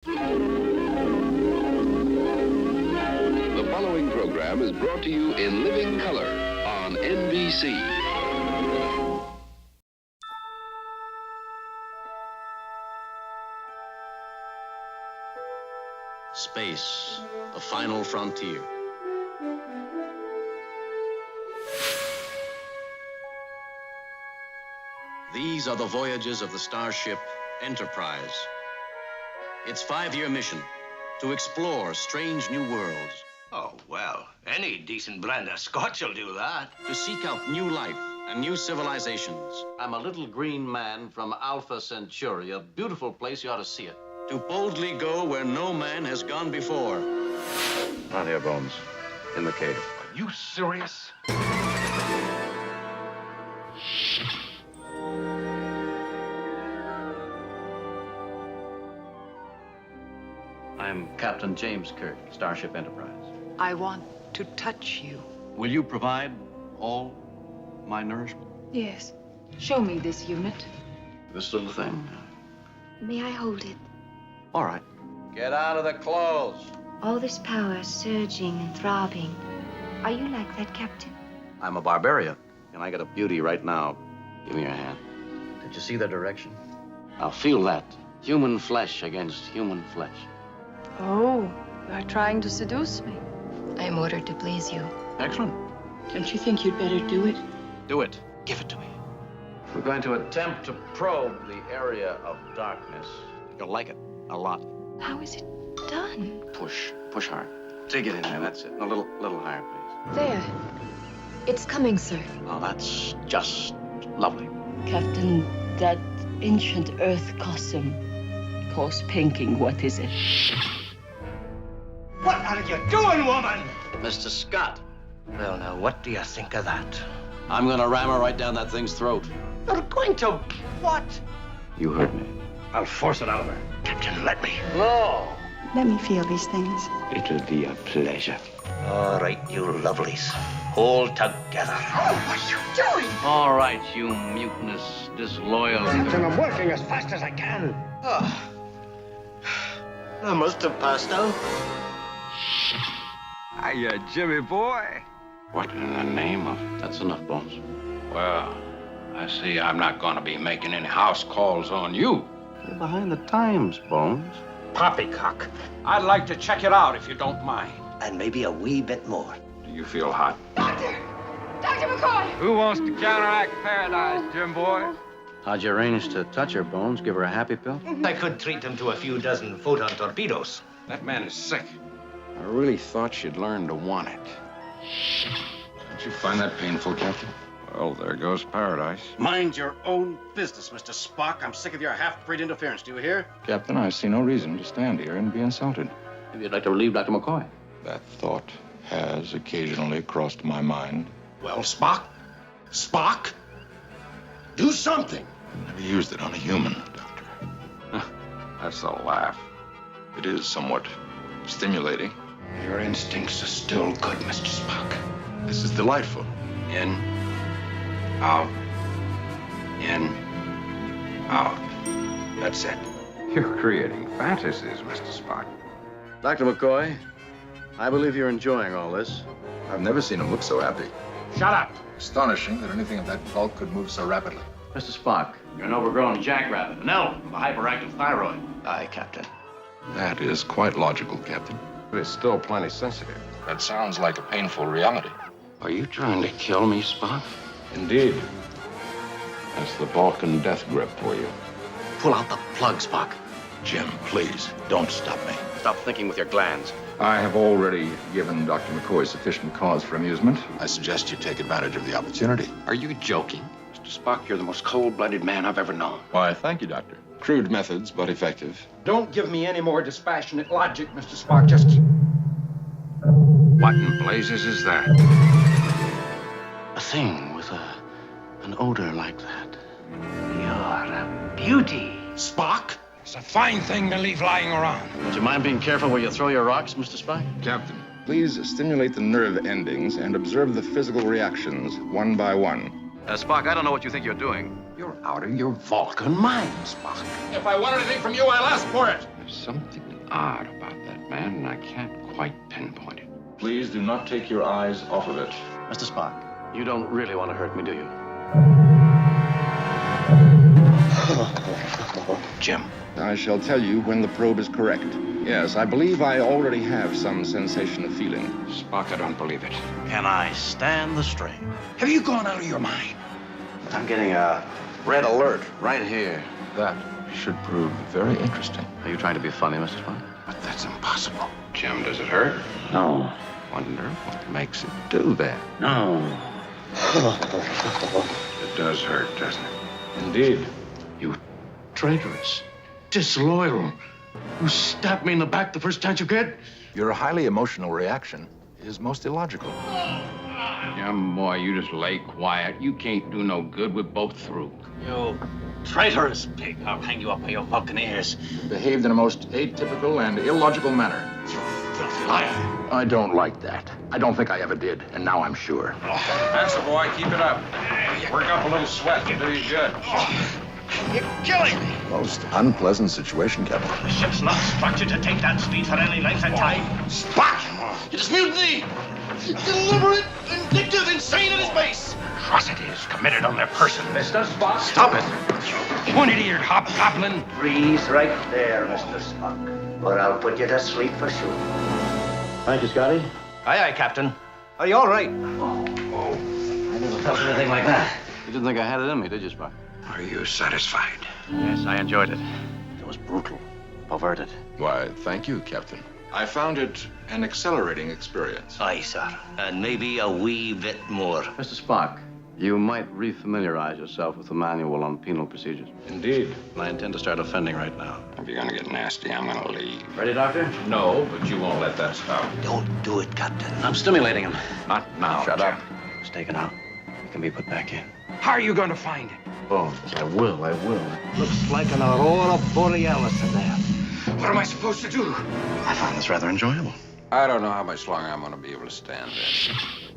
The following program is brought to you in living color on NBC. Space, the final frontier. These are the voyages of the starship Enterprise. Its 5-year mission to explore strange new worlds, Oh, well, any decent brand of scotch will do that. to seek out new life and new civilizations. I'm a little green man from Alpha Centauri, a beautiful place, you ought to see it. To boldly go where no man has gone before. Not here, Bones. In the cave. Are you serious? I'm Captain James Kirk, Starship Enterprise. I want to touch you. Will you provide all my nourishment? Yes. Show me this unit. This little thing? May I hold it? All right. Get out of the clothes. All this power surging and throbbing. Are you like that, Captain? I'm a barbarian, and I got a beauty right now. Give me your hand. Did you see the direction? Now feel that. Human flesh against human flesh. Oh, you are trying to seduce me. I am ordered to please you. Excellent. Don't you think you'd better do it? Do it. Give it to me. We're going to attempt to probe the area of darkness. You'll like it a lot. How is it done? Push. Push hard. Dig it in there. That's it. A little higher, please. There. It's coming, sir. Oh, that's just lovely. Captain, that ancient Earth custom calls pinking. What is it? What are you doing, woman? Mr. Scott, Well, now, what do you think of that? I'm gonna ram her right down that thing's throat. You're going to what? You heard me. I'll force it out of her. Captain, let me. No. Let me feel these things. It'll be a pleasure. All right, you lovelies. Hold together. What are you doing? All right, you mutinous, disloyal. Captain, I'm working as fast as I can. Oh. I must have passed out. Hiya, Jimmy boy. What in the name of... That's enough, Bones. Well, I see I'm not gonna be making any house calls on you. You're behind the times, Bones. Poppycock. I'd like to check it out if you don't mind. And maybe a wee bit more. Do you feel hot? Doctor! Dr. McCoy! Who wants to counteract paradise, Jim boy? How'd you arrange to touch her, Bones? Give her a happy pill? I could treat them to a few dozen photon torpedoes. That man is sick. I really thought she'd learn to want it. Did you find that painful, Captain? Well, there goes paradise. Mind your own business, Mr. Spock. I'm sick of your half-breed interference. Do you hear? Captain, I see no reason to stand here and be insulted. Maybe you'd like to relieve Dr. McCoy. That thought has occasionally crossed my mind. Well, Spock? Spock? Do something. Never used it on a human, Doctor. That's a laugh. It is somewhat stimulating. Your instincts are still good, Mr. Spock. This is delightful. In, out, in, out. That's it. You're creating fantasies, Mr. Spock. Dr. McCoy, I believe you're enjoying all this. I've never seen him look so happy. Shut up. Astonishing that anything of that bulk could move so rapidly. Mr. Spock, you're an overgrown jackrabbit, an elf with a hyperactive thyroid. Aye, Captain. That is quite logical, Captain. But it's still plenty sensitive. That sounds like a painful reality. Are you trying to kill me, Spock? Indeed. That's the Balkan death grip for you. Pull out the plug, Spock. Jim, please, don't stop me. Stop thinking with your glands. I have already given Dr. McCoy sufficient cause for amusement. I suggest you take advantage of the opportunity. Are you joking? Mr. Spock, you're the most cold-blooded man I've ever known. Why, thank you, Doctor. Crude methods, but effective. Don't give me any more dispassionate logic, Mr. Spock. Just keep... What in blazes is that? A thing with an odor like that. You're a beauty. Spock? It's a fine thing to leave lying around. Would you mind being careful where you throw your rocks, Mr. Spock? Captain, please stimulate the nerve endings and observe the physical reactions one by one. Spock, I don't know what you think you're doing. You're out of your Vulcan mind, Spock. If I want anything from you, I'll ask for it. There's something odd about that man, and I can't quite pinpoint it. Please do not take your eyes off of it. Mr. Spock, you don't really want to hurt me, do you? Jim, I shall tell you when the probe is correct. Yes, I believe I already have some sensation of feeling. Spock, I don't believe it. Can I stand the strain? Have you gone out of your mind? I'm getting a red alert right here. That should prove very interesting. Are you trying to be funny, Mr. Spock? But that's impossible. Jim, does it hurt? No. Wonder what makes it do that. No. It does hurt, doesn't it? Indeed. You traitorous, disloyal. You stab me in the back the first chance you get? Your highly emotional reaction is most illogical. Jim, boy, you just lay quiet. You can't do no good. We're both through. You traitorous pig. I'll hang you up by your vulcan ears. Behaved in a most atypical and illogical manner. Filthy liar. I don't like that. I don't think I ever did, and now I'm sure. That's the boy. Keep it up. Work up a little sweat. It'll do you good. You're killing me. Most unpleasant situation, Captain. The ship's not structured to take that speed for any length of time. Spock! It is mutiny! Deliberate, vindictive, insane at its base! Atrocities committed on their person. Mr. Spock! Stop it. One-eared hobgoblin. Freeze right there, Mr. Spock, or I'll put you to sleep for sure. Thank you, Scotty. Aye, aye, Captain. Are you all right? I never felt anything like that. You didn't think I had it in me, did you, Spock? Are you satisfied? Yes, I enjoyed it. It was brutal, perverted. Why, thank you, Captain. I found it an accelerating experience. Aye, sir. And maybe a wee bit more. Mr. Spock, you might refamiliarize yourself with the manual on penal procedures. Indeed. I intend to start offending right now. If you're gonna get nasty, I'm gonna leave. Ready, Doctor? No, but you won't let that stop. Don't do it, Captain. I'm stimulating him. Not now. Shut Jim. up. It's taken out. It can be put back in. How are you gonna find it? Bones. I will. Looks like an aurora borealis in there. What am I supposed to do? I find this rather enjoyable. I don't know how much longer I'm gonna be able to stand this.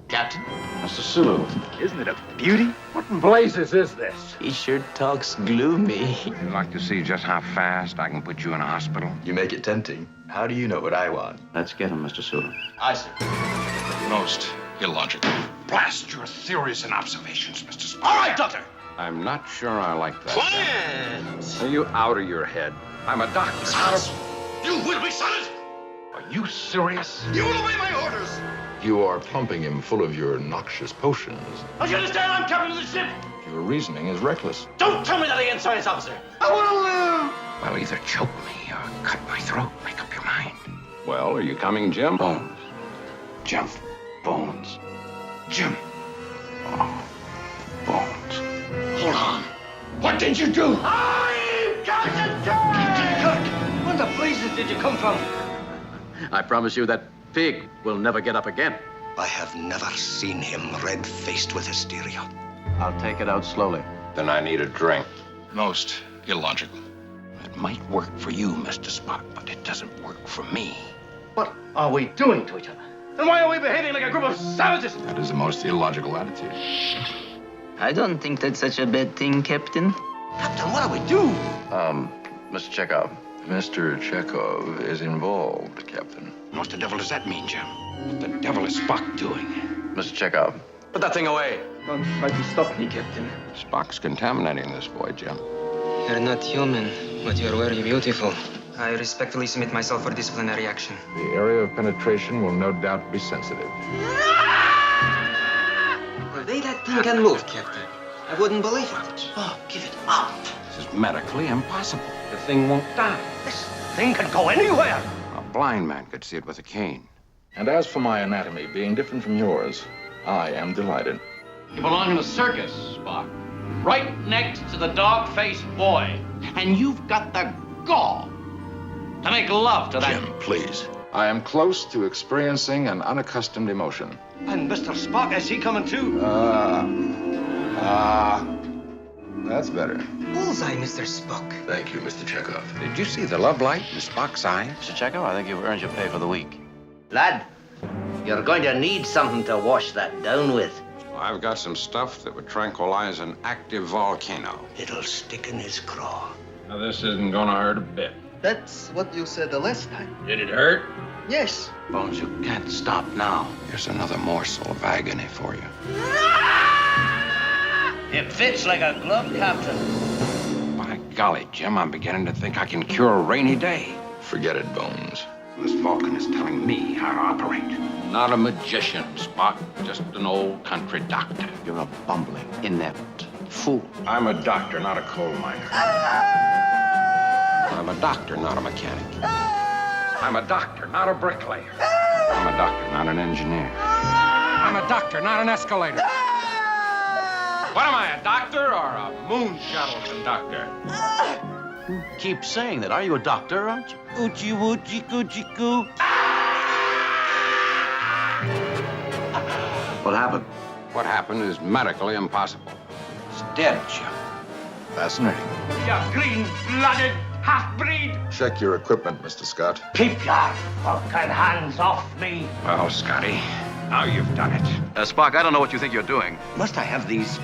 Captain. Mr. Sulu. Isn't it a beauty? What in blazes is this? He sure talks gloomy. You'd like to see just how fast I can put you in a hospital? You make it tempting. How do you know what I want? Let's get him, Mr. Sulu. I see. Most illogical. Blast your theories and observations, Mr. Spock. All right, Doctor. I'm not sure I like that. Quiet! Are you out of your head? I'm a doctor. Silence! You will be silent! Are you serious? You will obey my orders! You are pumping him full of your noxious potions. Don't you understand? I'm captain of the ship! Your reasoning is reckless. Don't tell me that again, science officer! I want to live! Well, either choke me or cut my throat. Make up your mind. Well, are you coming, Jim? Bones. Jim. Bones. Jim. Oh, Bones. Hold on. What did you do? I'm Captain Kirk! Where the blazes did you come from? I promise you that pig will never get up again. I have never seen him red-faced with hysteria. I'll take it out slowly. Then I need a drink. Most illogical. It might work for you, Mr. Spock, but it doesn't work for me. What are we doing to each other? And why are we behaving like a group of savages? That is the most illogical attitude. I don't think that's such a bad thing, Captain. Captain, what do we do? Mr. Chekhov. Mr. Chekhov is involved, Captain. What the devil does that mean, Jim? What the devil is Spock doing? Mr. Chekhov. Put that thing away. Don't try to stop me, Captain. Spock's contaminating this boy, Jim. You're not human, but you're very beautiful. I respectfully submit myself for disciplinary action. The area of penetration will no doubt be sensitive. The way that thing can move, Captain, I wouldn't believe it. Oh, give it up. This is medically impossible. The thing won't die. This thing can go anywhere. A blind man could see it with a cane. And as for my anatomy being different from yours, I am delighted. You belong in a circus, Spock. Right next to the dog-faced boy. And you've got the gall to make love to that... Jim, please. I am close to experiencing an unaccustomed emotion. And Mr. Spock, I see coming too. That's better. Bullseye, Mr. Spock. Thank you, Mr. Chekhov. Did you see the love light in Spock's eye? Mr. Chekhov, I think you've earned your pay for the week. Lad, you're going to need something to wash that down with. I've got some stuff that would tranquilize an active volcano. It'll stick in his craw. Now, this isn't gonna hurt a bit. That's what you said the last time. Did it hurt? Yes. Bones, you can't stop now. Here's another morsel of agony for you. It fits like a glove, Captain. By golly, Jim, I'm beginning to think I can cure a rainy day. Forget it, Bones. This Vulcan is telling me how to operate. Not a magician, Spock. Just an old country doctor. You're a bumbling, inept fool. I'm a doctor, not a coal miner. I'm a doctor, not a mechanic. I'm a doctor, not a bricklayer. I'm a doctor, not an engineer. I'm a doctor, not an escalator. What am I, a doctor or a moon shuttle conductor? You keep saying that. Are you a doctor, aren't you? Oochie woochie coochie coo. What happened? What happened is medically impossible. It's dead, Jim. Fascinating. You green-blooded half-breed. Check your equipment, Mr. Scott. Keep your fucking hands off me. Well, Scotty, now you've done it. Spock, I don't know what you think you're doing. Must I have these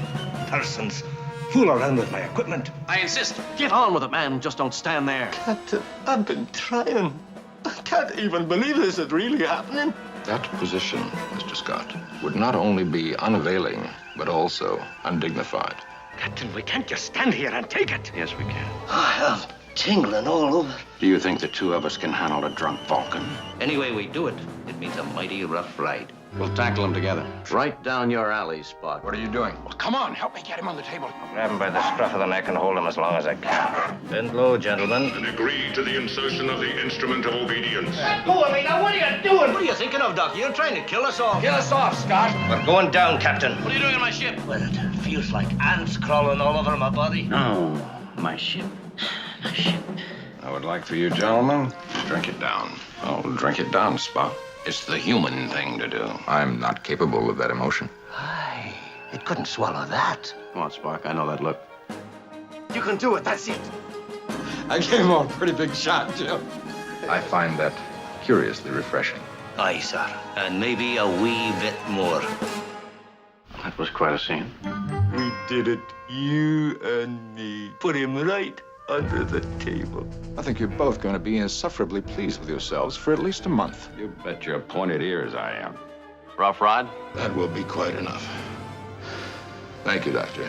persons fool around with my equipment? I insist. Get on with it, man. Just don't stand there. Captain, I've been trying. I can't even believe this is really happening. That position, Mr. Scott, would not only be unavailing, but also undignified. Captain, we can't just stand here and take it. Yes, we can. I'm tingling all over. Do you think the two of us can handle a drunk Vulcan? Any way we do it, it means a mighty rough ride. We'll tackle him together. Right down your alley, Spock. What are you doing? Well, come on, help me get him on the table. Grab him by the scruff of the neck and hold him as long as I can. Bend low, gentlemen. And agree to the insertion of the instrument of obedience. Let go of me now. What are you doing? What are you thinking of, Doc? You're trying to kill us all. Get us off, Scott. We're going down, Captain. What are you doing on my ship? Well, it feels like ants crawling all over my body. No, my ship. My ship. I would like for you gentlemen to drink it down. Oh, drink it down, Spock. It's the human thing to do. I'm not capable of that emotion. Aye, it couldn't swallow that. Come on, Spock. I know that look. You can do it. That's it. I gave him a pretty big shot, Jim. I find that curiously refreshing. Aye, sir. And maybe a wee bit more. That was quite a scene. We did it, you and me. Put him right under the table. I think you're both going to be insufferably pleased with yourselves for at least a month. You bet your pointed ears I am. Rough ride? That will be quite enough. Thank you, Doctor.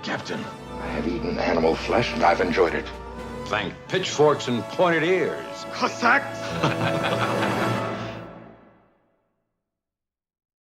Captain, I have eaten animal flesh, and I've enjoyed it. thank pitchforks and pointed ears. Cossacks!